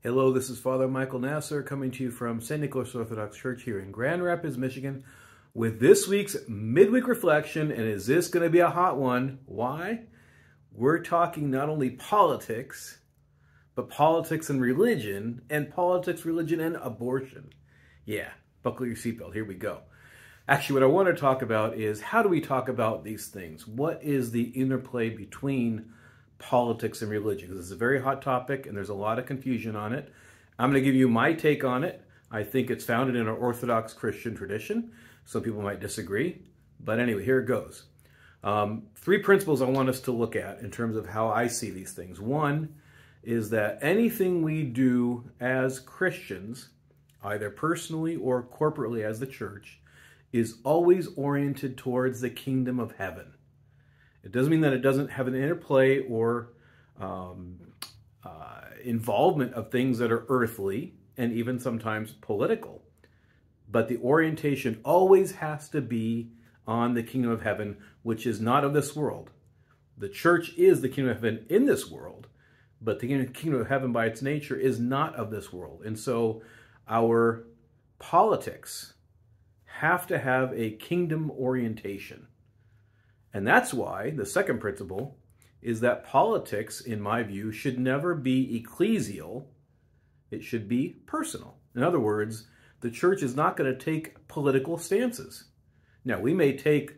Hello, this is Father Michael Nasser coming to you from St. Nicholas Orthodox Church here in Grand Rapids, Michigan, with this week's midweek reflection. And is this going to be a hot one? Why? We're talking not only politics, but politics and religion, and politics, religion, and abortion. Yeah, buckle your seatbelt. Here we go. Actually, what I want to talk about is how do we talk about these things? What is the interplay between politics and religion? Because it's a very hot topic and there's a lot of confusion on it. I'm going to give you my take on it. I think it's founded in our Orthodox Christian tradition. Some people might disagree, but anyway, here it goes. Three principles I want us to look at in terms of how I see these things. One is that anything we do as Christians, either personally or corporately as the church, is always oriented towards the kingdom of heaven. It doesn't mean that it doesn't have an interplay or involvement of things that are earthly and even sometimes political. But the orientation always has to be on the kingdom of heaven, which is not of this world. The church is the kingdom of heaven in this world, but the kingdom of heaven by its nature is not of this world. And so our politics have to have a kingdom orientation. And that's why the second principle is that politics, in my view, should never be ecclesial. It should be personal. In other words, the church is not going to take political stances. Now, we may take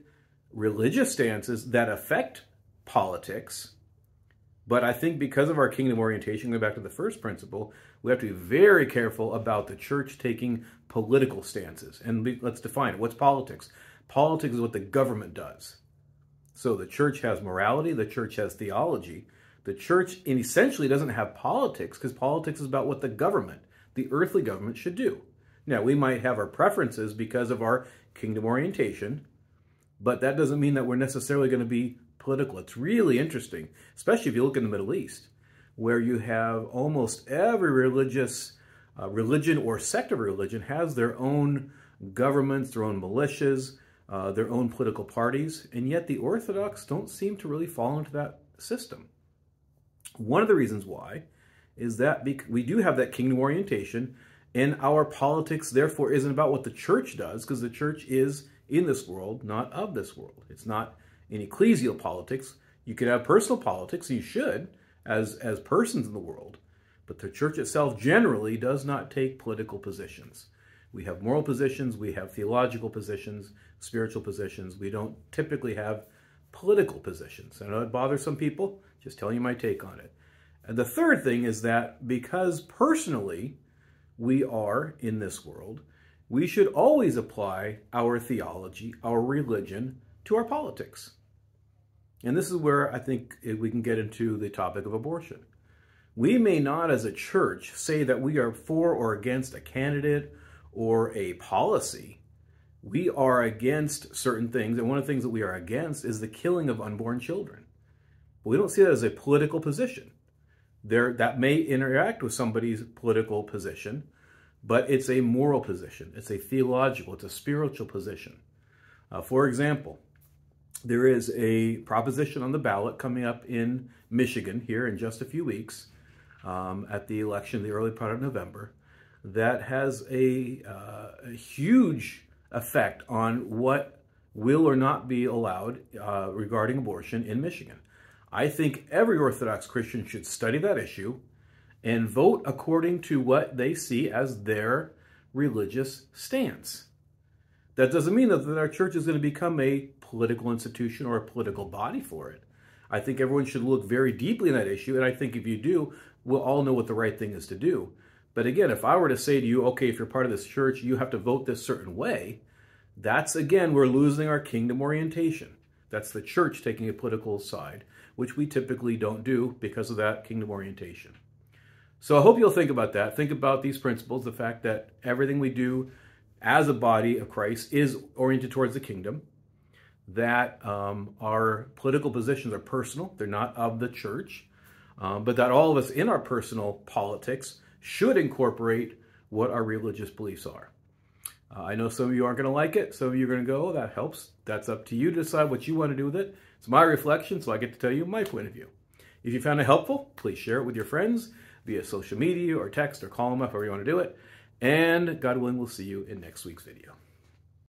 religious stances that affect politics, but I think because of our kingdom orientation, going back to the first principle, we have to be very careful about the church taking political stances. And let's define it. What's politics? Politics is what the government does. So the church has morality, the church has theology. The church essentially doesn't have politics because politics is about what the government, the earthly government, should do. Now, we might have our preferences because of our kingdom orientation, but that doesn't mean that we're necessarily going to be political. It's really interesting, especially if you look in the Middle East, where you have almost every religious religion or sect of religion has their own governments, their own militias, their own political parties, and yet the Orthodox don't seem to really fall into that system. One of the reasons why is that we do have that kingdom orientation, and our politics, therefore, isn't about what the church does, because the church is in this world, not of this world. It's not in ecclesial politics. You can have personal politics, you should, as persons in the world, but the church itself generally does not take political positions. We have moral positions, we have theological positions, spiritual positions. We don't typically have political positions. I know it bothers some people, just telling you my take on it. And the third thing is that because personally we are in this world, we should always apply our theology, our religion, to our politics. And this is where I think we can get into the topic of abortion. We may not as a church say that we are for or against a candidate or a policy. We are against certain things, and one of the things that we are against is the killing of unborn children. But we don't see that as a political position. That may interact with somebody's political position, but it's a moral position. It's a theological, it's a spiritual position. For example, there is a proposition on the ballot coming up in Michigan here in just a few weeks at the election, the early part of November, that has a huge effect on what will or not be allowed regarding abortion in Michigan. I think every Orthodox Christian should study that issue and vote according to what they see as their religious stance. That doesn't mean that our church is going to become a political institution or a political body for it. I think everyone should look very deeply in that issue, and I think if you do, we'll all know what the right thing is to do. But again, if I were to say to you, okay, if you're part of this church, you have to vote this certain way, that's, again, we're losing our kingdom orientation. That's the church taking a political side, which we typically don't do because of that kingdom orientation. So I hope you'll think about that. Think about these principles, the fact that everything we do as a body of Christ is oriented towards the kingdom, that our political positions are personal, they're not of the church, but that all of us in our personal politics should incorporate what our religious beliefs are. I know some of you aren't going to like it. Some of you are going to go, oh, that helps. That's up to you to decide what you want to do with it. It's my reflection, so I get to tell you my point of view. If you found it helpful, please share it with your friends. via social media or text or call them up, however you want to do it. And God willing, we'll see you in next week's video.